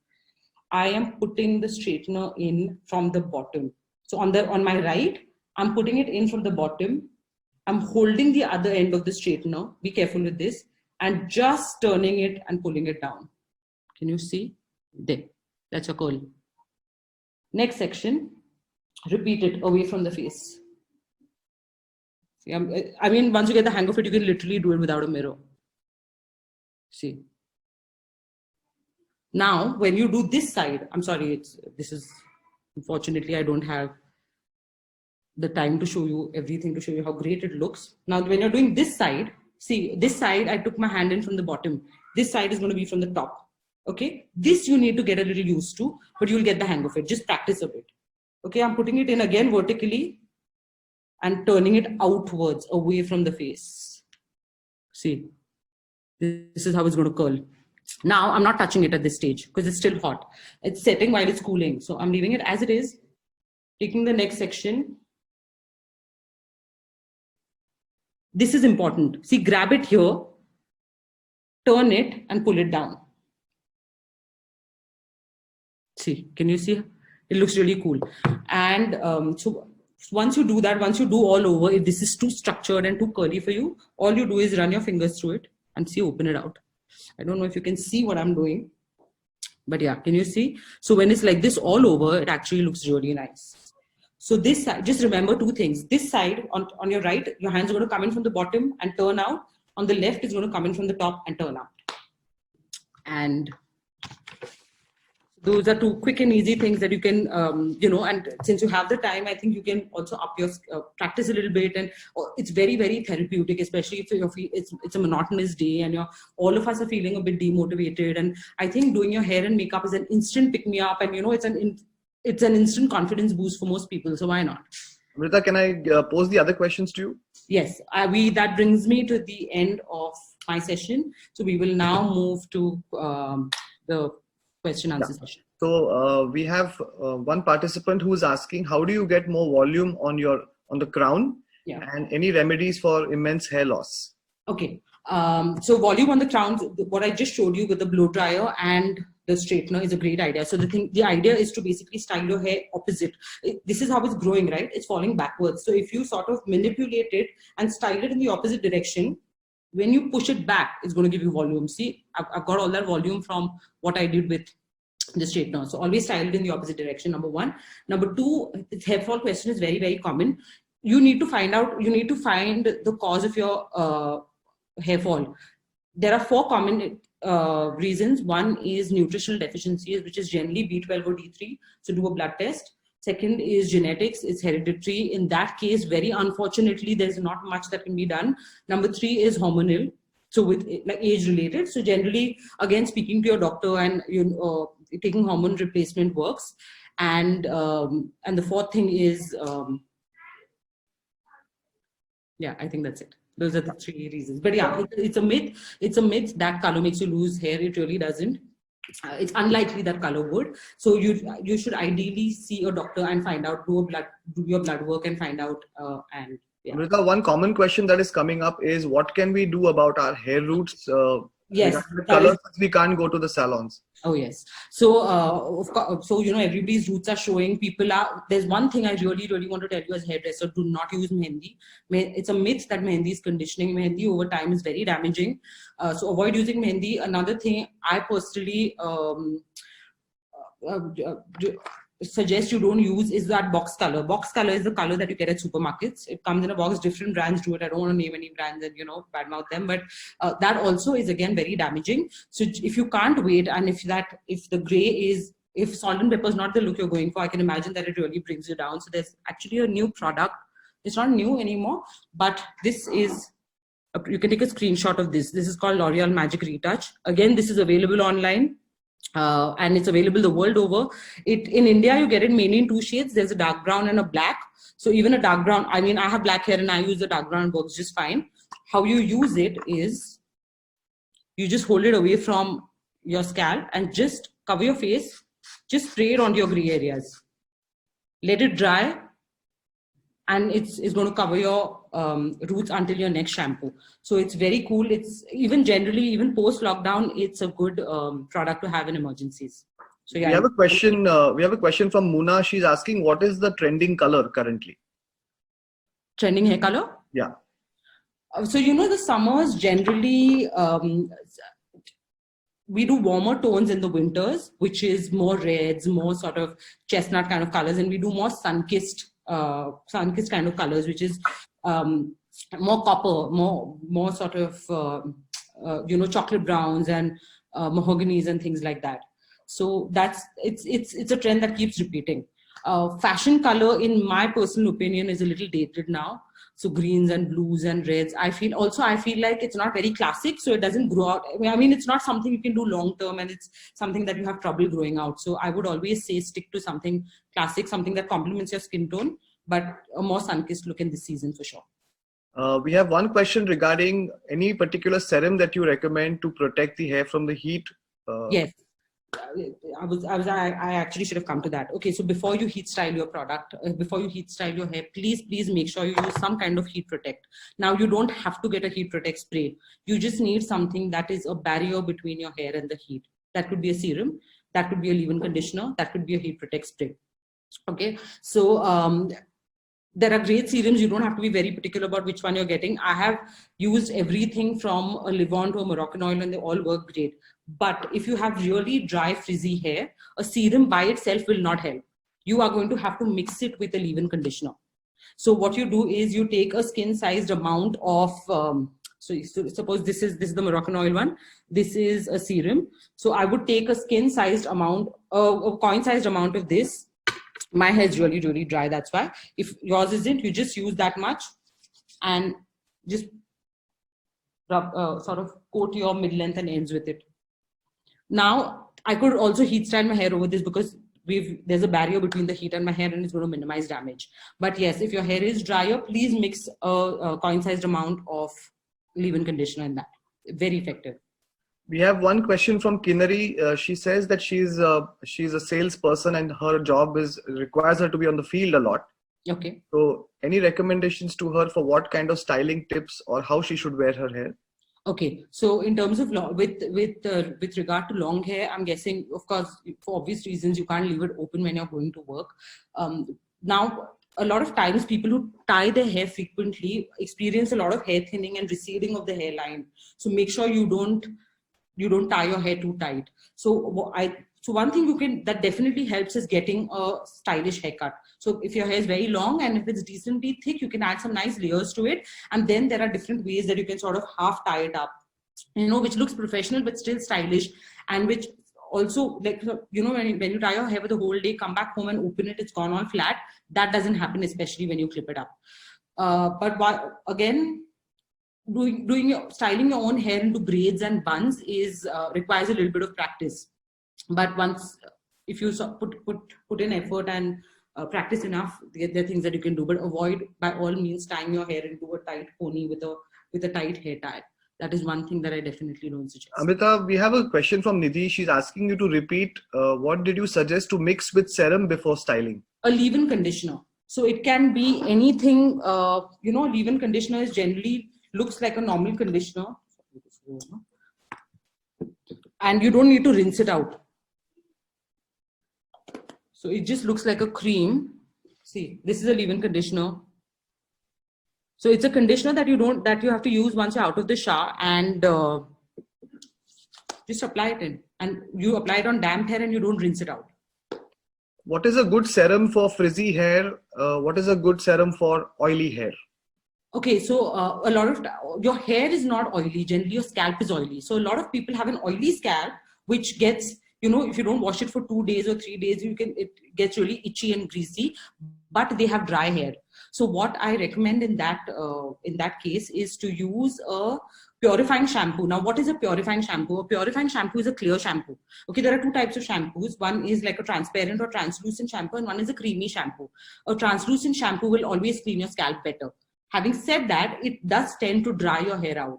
I am putting the straightener in from the bottom. So on my right, I'm putting it in from the bottom. I'm holding the other end of the straightener. Be careful with this. And just turning it and pulling it down. Can you see? There. That's a curl. Next section, repeat it away from the face. See, I mean, once you get the hang of it, you can literally do it without a mirror. See. Now, when you do this side, I'm sorry, unfortunately, I don't have the time to show you everything, to show you how great it looks. Now, when you're doing this side, see, this side, I took my hand in from the bottom. This side is going to be from the top. Okay, this you need to get a little used to, but you'll get the hang of it. Just practice a bit. Okay, I'm putting it in again vertically and turning it outwards, away from the face. See, this is how it's going to curl. Now, I'm not touching it at this stage because it's still hot. It's setting while it's cooling. So I'm leaving it as it is, taking the next section. This is important. See, grab it here, turn it and pull it down. See, can you see? It looks really cool. And so once you do that, once you do all over, if this is too structured and too curly for you, all you do is run your fingers through it and see, open it out. I don't know if you can see what I'm doing, but yeah, can you see? So when it's like this all over, it actually looks really nice. So this side, just remember two things. This side on your right, your hands are going to come in from the bottom and turn out. On the left, it's going to come in from the top and turn out. And those are two quick and easy things that you can, and since you have the time, I think you can also up your practice a little bit. And it's very, very therapeutic, especially if it's a monotonous day and all of us are feeling a bit demotivated. And I think doing your hair and makeup is an instant pick me up, and it's an instant confidence boost for most people. So why not? Amrita, can I pose the other questions to you? Yes, that brings me to the end of my session. So we will now move to the question answer session. So we have one participant who is asking, how do you get more volume on the crown? Yeah. And any remedies for immense hair loss? Okay. So volume on the crown, what I just showed you with the blow dryer and the straightener is a great idea. So the idea is to basically style your hair opposite. This is how it's growing, right? It's falling backwards. So if you sort of manipulate it and style it in the opposite direction, when you push it back, it's going to give you volume. See, I've got all that volume from what I did with the straightener. So always style it in the opposite direction, number one. Number two, the hair fall question is very, very common. You need to find the cause of your hair fall. there are 4 common reasons. One is nutritional deficiencies, which is generally B12 or D3. So do a blood test. Second is genetics, it's hereditary. In that case, very unfortunately, there's not much that can be done. Number 3 is hormonal. So with like age related. So generally, again, speaking to your doctor and taking hormone replacement works. And the 4th thing is, yeah, I think that's it. Those are the 3 reasons. But yeah, it's a myth. It's a myth that color makes you lose hair. It really doesn't. It's unlikely that color would. So you should ideally see a doctor and find out, do your blood work and find out. And yeah. Amrita, one common question that is coming up is what can we do about our hair roots? Yes, the colors, we can't go to the salons. Oh yes. So of course, so everybody's roots are showing. There's one thing I really want to tell you as a hairdresser: do not use mehendi. It's a myth that mehendi is conditioning. Mehendi over time is very damaging. So avoid using mehendi. Another thing I personally suggest you don't use is that box color. Box color is the color that you get at supermarkets. It comes in a box. Different brands do it. I don't want to name any brands and badmouth them, but that also is again very damaging. So if you can't wait, and if the gray if salt and pepper is not the look you're going for, I can imagine that it really brings you down. So there's actually a new product. It's not new anymore, but this is. You can take a screenshot of this. This is called L'Oreal Magic Retouch. Again, this is available online. And it's available the world over. In India, you get it mainly in 2 shades. There's a dark brown and a black. So even a dark brown, I mean, I have black hair and I use the dark brown, works just fine. How you use it is, you just hold it away from your scalp and just cover your face. Just spray it onto your gray areas. Let it dry. And it's going to cover your roots until your next shampoo. So it's very cool. It's even post lockdown, it's a good product to have in emergencies. So yeah. We have a question. We have a question from Muna. She's asking, what is the trending color currently? Trending hair color? Yeah. So the summers generally we do warmer tones in the winters, which is more reds, more sort of chestnut kind of colors, and we do more sun-kissed kind of colors, which is more copper, more sort of chocolate browns and mahoganies and things like that. So it's a trend that keeps repeating. Fashion color, in my personal opinion, is a little dated now. So greens and blues and reds. I feel like it's not very classic, so it doesn't grow out. I mean, it's not something you can do long term, and it's something that you have trouble growing out. So I would always say stick to something classic, something that complements your skin tone, but a more sun-kissed look in this season for sure. We have one question regarding any particular serum that you recommend to protect the hair from the heat. Yes. I actually should have come to that. Okay, so before you heat style your product, before you heat style your hair, please make sure you use some kind of heat protect. Now, you don't have to get a heat protect spray. You just need something that is a barrier between your hair and the heat. That could be a serum, that could be a leave-in conditioner, that could be a heat protect spray. Okay, so there are great serums. You don't have to be very particular about which one you're getting. I have used everything from a Livon to a Moroccan oil, and they all work great. But if you have really dry, frizzy hair, a serum by itself will not help. You are going to have to mix it with a leave-in conditioner. So what you do is you take a skin-sized amount of, so suppose this is the Moroccan oil one. This is a serum. So I would take a skin-sized amount, a coin-sized amount of this. My hair is really, really dry. That's why. If yours isn't, you just use that much and just rub, sort of coat your mid-length and ends with it. Now, I could also heat style my hair over this because there's a barrier between the heat and my hair, and it's going to minimize damage. But yes, if your hair is drier, please mix a coin-sized amount of leave-in conditioner in that. Very effective. We have one question from Kinnari. She says that she's a salesperson and her job requires her to be on the field a lot. Okay. So any recommendations to her for what kind of styling tips or how she should wear her hair? Okay, so in terms of with regard to long hair, I'm guessing, of course, for obvious reasons, you can't leave it open when you're going to work. Now, a lot of times, people who tie their hair frequently experience a lot of hair thinning and receding of the hairline. So make sure you don't tie your hair too tight. So one thing that definitely helps is getting a stylish haircut. So if your hair is very long and if it's decently thick, you can add some nice layers to it. And then there are different ways that you can sort of half tie it up which looks professional but still stylish, and which also, like, when you tie your hair for the whole day, come back home and open it, it's gone all flat. That doesn't happen, especially when you clip it up. But again, styling your own hair into braids and buns is requires a little bit of practice. But once, if you put in effort and practice enough, there are things that you can do. But avoid, by all means, tying your hair into a tight pony with a tight hair tie. That is one thing that I definitely don't suggest. Amrita, we have a question from Nidhi. She's asking you to repeat, what did you suggest to mix with serum before styling? A leave-in conditioner. So it can be anything. Leave-in conditioner is generally looks like a normal conditioner, and you don't need to rinse it out. So it just looks like a cream. See, this is a leave-in conditioner. So it's a conditioner that you have to use once you're out of the shower, and just apply it in. And you apply it on damp hair and you don't rinse it out. What is a good serum for frizzy hair? What is a good serum for oily hair? Okay, so a lot of your hair is not oily. Generally, your scalp is oily. So a lot of people have an oily scalp, which gets, if you don't wash it for 2 days or 3 days, it gets really itchy and greasy, but they have dry hair. So what I recommend in that case is to use a purifying shampoo. Now, what is a purifying shampoo? A purifying shampoo is a clear shampoo. Okay, there are two types of shampoos. One is like a transparent or translucent shampoo, and one is a creamy shampoo. A translucent shampoo will always clean your scalp better. Having said that, it does tend to dry your hair out.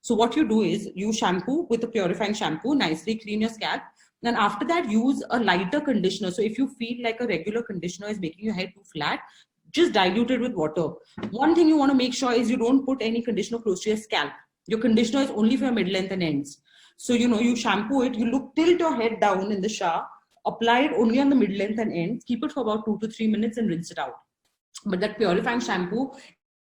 So what you do is you shampoo with a purifying shampoo, nicely clean your scalp. And after that, use a lighter conditioner. So if you feel like a regular conditioner is making your hair too flat, just dilute it with water. One thing you want to make sure is you don't put any conditioner close to your scalp. Your conditioner is only for your mid-length and ends. So, you shampoo it, tilt your head down in the shower, apply it only on the mid-length and ends, keep it for about 2 to 3 minutes and rinse it out. But that purifying shampoo,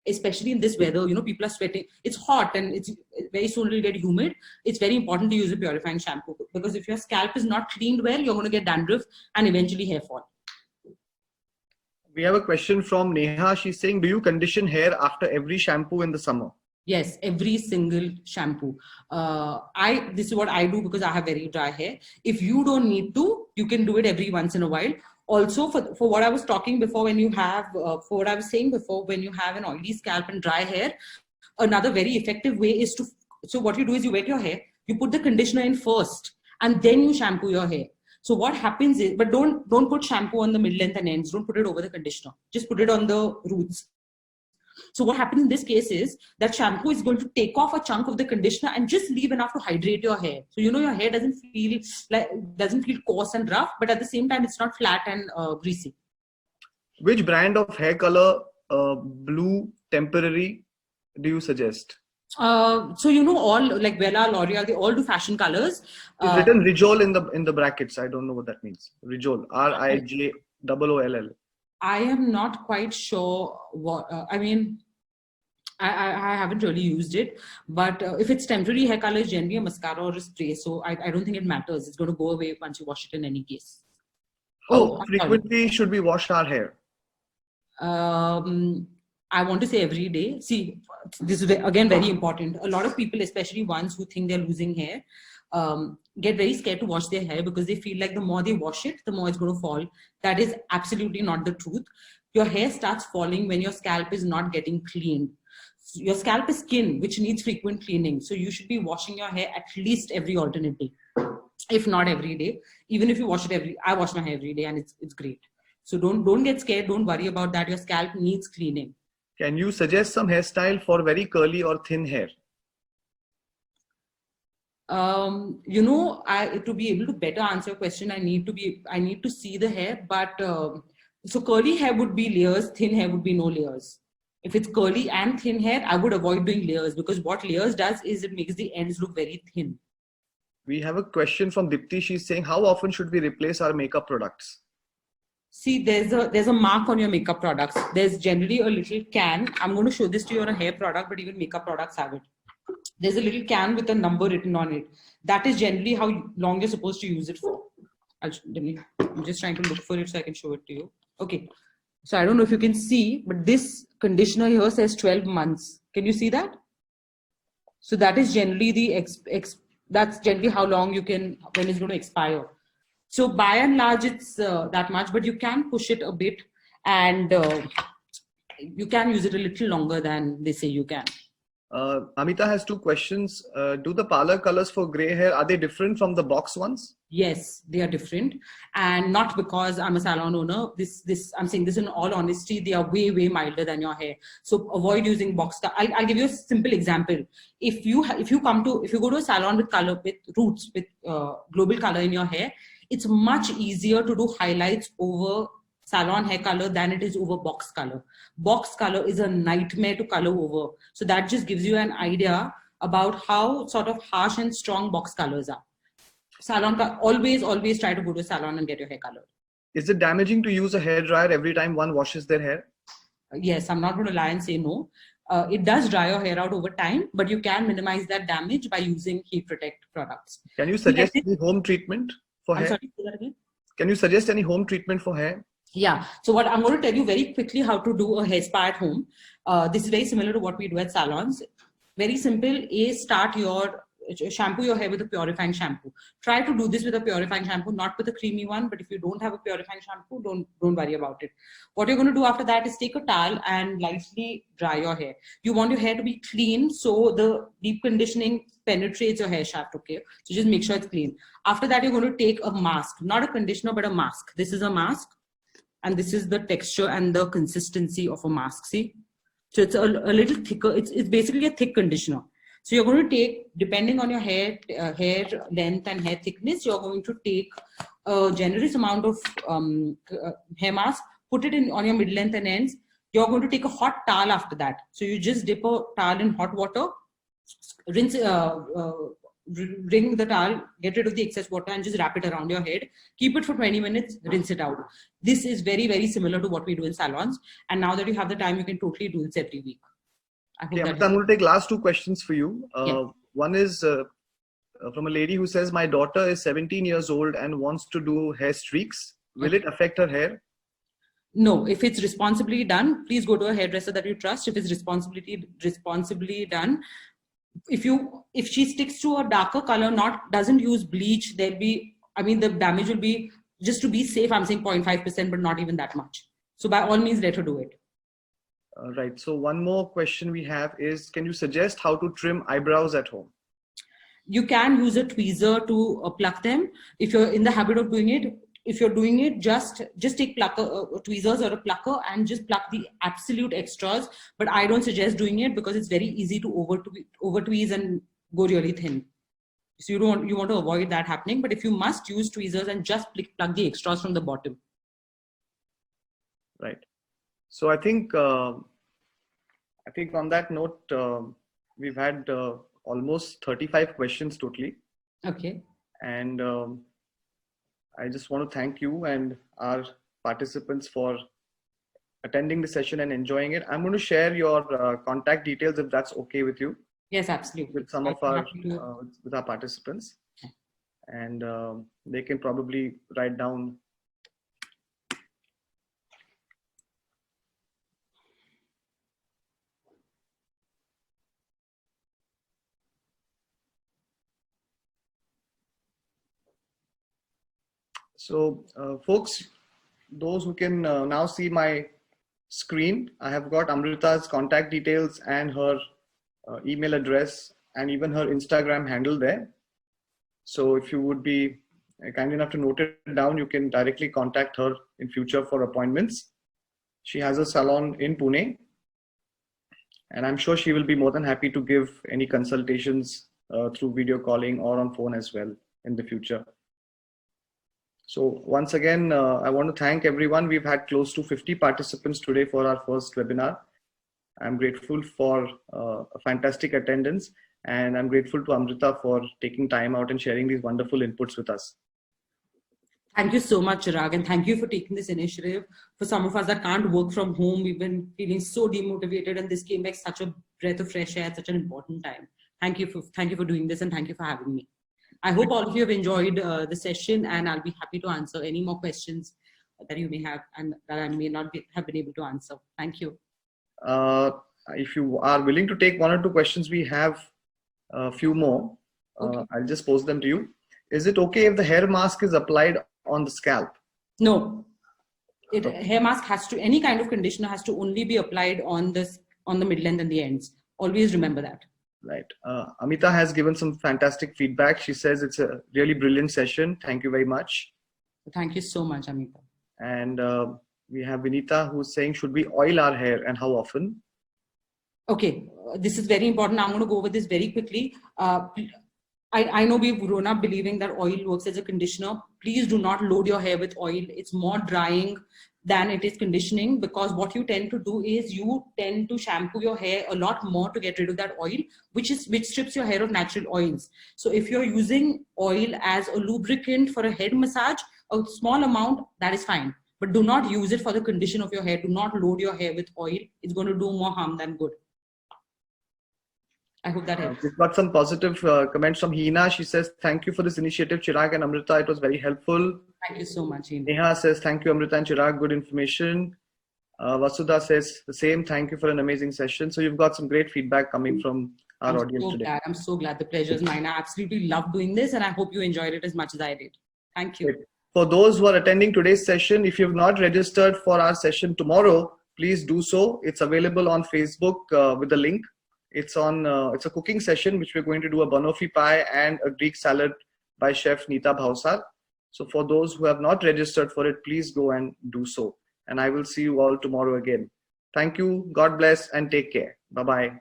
especially in this weather, people are sweating, it's hot and it's very soon it'll get humid. It's very important to use a purifying shampoo, because if your scalp is not cleaned well, you're going to get dandruff and eventually hair fall. We have a question from Neha. She's saying, do you condition hair after every shampoo in the summer? Yes, every single shampoo. This is what I do because I have very dry hair. If you don't need to, you can do it every once in a while. Also, for what I was talking before, when you have, for what I was saying before, when you have an oily scalp and dry hair, another very effective way is so what you do is you wet your hair, you put the conditioner in first, and then you shampoo your hair. So what happens is, but don't put shampoo on the mid-length and ends. Don't put it over the conditioner. Just put it on the roots. So what happens in this case is that shampoo is going to take off a chunk of the conditioner and just leave enough to hydrate your hair. So your hair doesn't feel coarse and rough, but at the same time it's not flat and greasy. Which brand of hair color, blue temporary, do you suggest? So all like Bella, L'Oreal, they all do fashion colors. It's written Rijol in the brackets. I don't know what that means. Rijol, RIJOOLL. I am not quite sure what. I haven't really used it, but if it's temporary hair color, it's generally a mascara or a spray. So I don't think it matters. It's going to go away once you wash it in any case. How frequently should we wash our hair? I want to say every day. See, this is again very important. A lot of people, especially ones who think they're losing hair, get very scared to wash their hair because they feel like the more they wash it, the more it's going to fall. That is absolutely not the truth. Your hair starts falling when your scalp is not getting cleaned. Your scalp is skin, which needs frequent cleaning. So you should be washing your hair at least every alternate day, if not every day. Even if you wash it I wash my hair every day and it's great. So don't get scared. Don't worry about that. Your scalp needs cleaning. Can you suggest some hairstyle for very curly or thin hair? To be able to better answer your question, I need to see the hair. But so curly hair would be layers, thin hair would be no layers. If it's curly and thin hair, I would avoid doing layers, because what layers does is it makes the ends look very thin. We have a question from Dipti. She's saying, how often should we replace our makeup products? See, there's a mark on your makeup products. There's generally a little can. I'm going to show this to you on a hair product, but even makeup products have it. There's a little can with a number written on it. That is generally how long you're supposed to use it for. I'm just trying to look for it so I can show it to you. Okay. So I don't know if you can see, but this conditioner here says 12 months. Can you see that? So that is generally that's generally how long when it's going to expire. So by and large, it's that much, but you can push it a bit, and you can use it a little longer than they say you can. Amita has two questions. Do the parlor colors for gray hair, are they different from the box ones? Yes, they are different, and not because I'm a salon owner. I'm saying this in all honesty. They are way milder than your hair. So avoid using box. I'll give you a simple example. If you go to a salon with color, with roots, with global color in your hair, it's much easier to do highlights over salon hair color than it is over box color. Box color is a nightmare to color over. So that just gives you an idea about how sort of harsh and strong box colors are. Salon, always try to go to a salon and get your hair colored. Is it damaging to use a hairdryer every time one washes their hair? Yes, I'm not going to lie and say no. It does dry your hair out over time, but you can minimize that damage by using heat protect products. Can you suggest any home treatment for hair? Sorry, say that again? Can you suggest any home treatment for hair? Yeah. So what I'm going to tell you very quickly how to do a hair spa at home. This is very similar to what we do at salons. Very simple. Shampoo your hair with a purifying shampoo. Try to do this with a purifying shampoo, not with a creamy one. But if you don't have a purifying shampoo, don't worry about it. What you're going to do after that is take a towel and lightly dry your hair. You want your hair to be clean, so the deep conditioning penetrates your hair shaft. Okay, so just make sure it's clean. After that, you're going to take a mask, not a conditioner, but a mask. This is a mask, and this is the texture and the consistency of a mask. See, so it's a little thicker. It's basically a thick conditioner. So you're going to take, depending on your hair length and hair thickness, you're going to take a generous amount of hair mask, put it on your mid-length and ends. You're going to take a hot towel after that. So you just dip a towel in hot water, rinse, wring the towel, get rid of the excess water and just wrap it around your head. Keep it for 20 minutes, rinse it out. This is very similar to what we do in salons. And now that you have the time, you can totally do this every week. I'm going to take last two questions for you. One is from a lady who says, my daughter is 17 years old and wants to do hair streaks. Will it affect her hair? No, if it's responsibly done, please go to a hairdresser that you trust. If it's responsibly done, if she sticks to a darker color, doesn't use bleach, the damage will be, just to be safe, I'm saying 0.5%, but not even that much. So by all means, let her do it. Right. So one more question we have is, can you suggest how to trim eyebrows at home? You can use a tweezer to pluck them. If you're in the habit of doing it, just take tweezers or a plucker and just pluck the absolute extras. But I don't suggest doing it because it's very easy to over tweeze and go really thin. So you want to avoid that happening. But if you must, use tweezers and just pluck the extras from the bottom. Right. So I think on that note, we've had almost 35 questions totally. Okay. And I just want to thank you and our participants for attending the session and enjoying it. I'm going to share your contact details if that's okay with you. Yes, absolutely. With some of with our participants, and they can probably write down. So folks, those who can now see my screen, I have got Amrita's contact details and her email address and even her Instagram handle there. So if you would be kind enough to note it down, you can directly contact her in future for appointments. She has a salon in Pune, and I'm sure she will be more than happy to give any consultations through video calling or on phone as well in the future. So once again, I want to thank everyone. We've had close to 50 participants today for our first webinar. I'm grateful for a fantastic attendance, and I'm grateful to Amrita for taking time out and sharing these wonderful inputs with us. Thank you so much, Chirag, and thank you for taking this initiative. For some of us that can't work from home, we've been feeling so demotivated, and this came like such a breath of fresh air at such an important time. Thank you for doing this, and thank you for having me. I hope all of you have enjoyed the session, and I'll be happy to answer any more questions that you may have and that I may not have been able to answer. Thank you. If you are willing to take one or two questions, we have a few more. Okay. I'll just post them to you. Is it okay if the hair mask is applied on the scalp? No. Hair mask has to, any kind of conditioner has to only be applied on the mid length and the ends. Always remember that. Right. Amita has given some fantastic feedback. She says it's a really brilliant session. Thank you very much. Thank you so much, Amita. And we have Vinita who's saying, should we oil our hair and how often? Okay, this is very important. I'm going to go over this very quickly. I know we've grown up believing that oil works as a conditioner. Please do not load your hair with oil. It's more drying than it is conditioning, because what you tend to do is you tend to shampoo your hair a lot more to get rid of that oil, which strips your hair of natural oils. So if you're using oil as a lubricant for a head massage, a small amount, that is fine. But do not use it for the condition of your hair. Do not load your hair with oil. It's going to do more harm than good. I hope that helps. We've got some positive comments from Hina. She says, thank you for this initiative, Chirag and Amrita. It was very helpful. Thank you so much, Hina. Neha says, thank you, Amrita and Chirag. Good information. Vasudha says the same. Thank you for an amazing session. So you've got some great feedback coming from our audience today. I'm so glad. The pleasure is mine. I absolutely love doing this, and I hope you enjoyed it as much as I did. Thank you. Great. For those who are attending today's session, if you have not registered for our session tomorrow, please do so. It's available on Facebook with the link. It's a cooking session which we're going to do a banoffee pie and a Greek salad by Chef Nita Bhausar. So for those who have not registered for it, please go and do so. And I will see you all tomorrow again. Thank you. God bless and take care. Bye-bye.